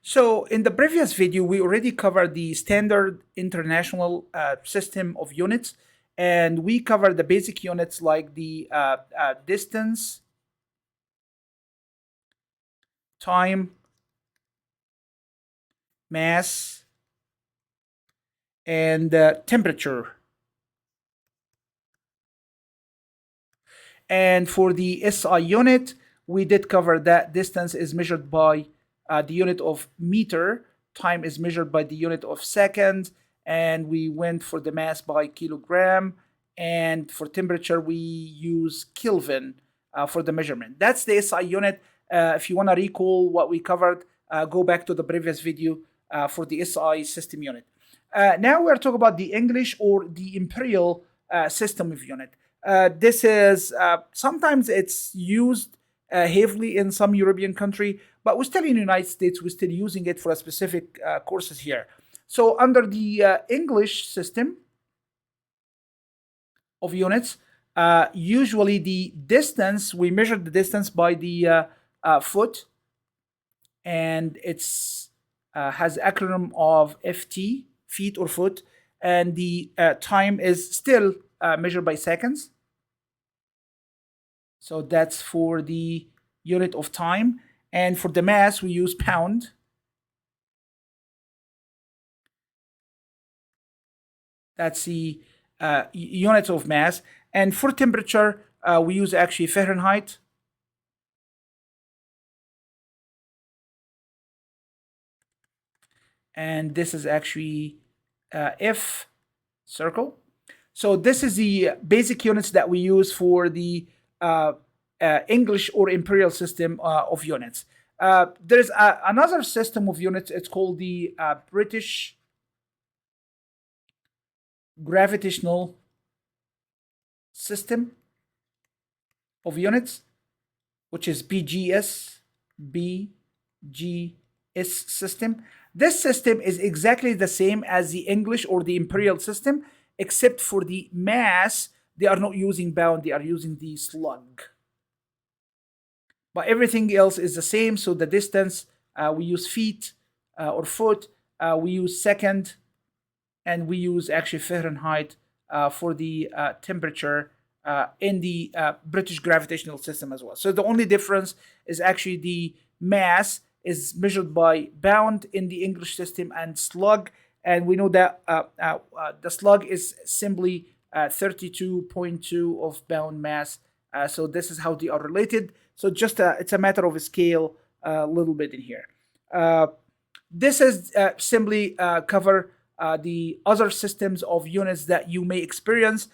So in the previous video, we already covered the standard international system of units, and we covered the basic units like the distance, time, mass, and temperature. And for the SI unit, we did cover that distance is measured by the unit of meter, time is measured by the unit of second, and we went for the mass by kilogram, and for temperature, we use Kelvin for the measurement. That's the SI unit. If you want to recall what we covered, go back to the previous video for the SI system unit. Now we're talking about the English or the imperial system of unit. This is sometimes it's used heavily in some European country, but we're still in the United States. We're still using it for a specific courses here. So under the English system of units, usually the distance, we measure the distance by the foot, and it's has acronym of FT, feet or foot, and the time is still measured by seconds. So that's for the unit of time. And for the mass, we use pound. That's the unit of mass. And for temperature, we use actually Fahrenheit. And this is actually F circle. So this is the basic units that we use for the English or imperial system of units. There's another system of units. It's called the British gravitational system of units, which is BGS system. This system is exactly the same as the English or the imperial system, except for the mass. They are not using pound, they are using the slug. But everything else is the same. So the distance, we use feet or foot, we use second, and we use actually Fahrenheit for the temperature in the British gravitational system as well. So the only difference is actually the mass is measured by pound in the English system and slug. And we know that the slug is simply 32.2 of pound mass. So this is how they are related. So just it's a matter of scale a little bit in here. This is simply cover the other systems of units that you may experience.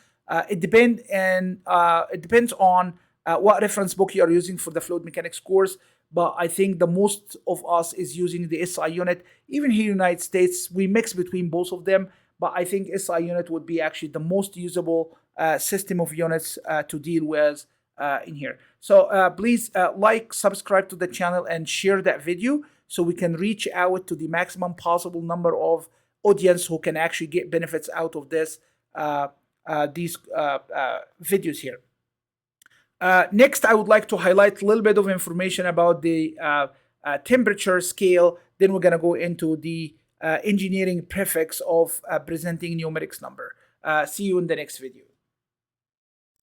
It depends on what reference book you are using for the fluid mechanics course. But I think the most of us is using the SI unit. Even here in the United States, we mix between both of them. But I think SI unit would be actually the most usable system of units to deal with in here. So please like, subscribe to the channel, and share that video so we can reach out to the maximum possible number of audience who can actually get benefits out of this these videos here. Next, I would like to highlight a little bit of information about the temperature scale. Then we're going to go into the engineering prefix of presenting numerics number. See you in the next video.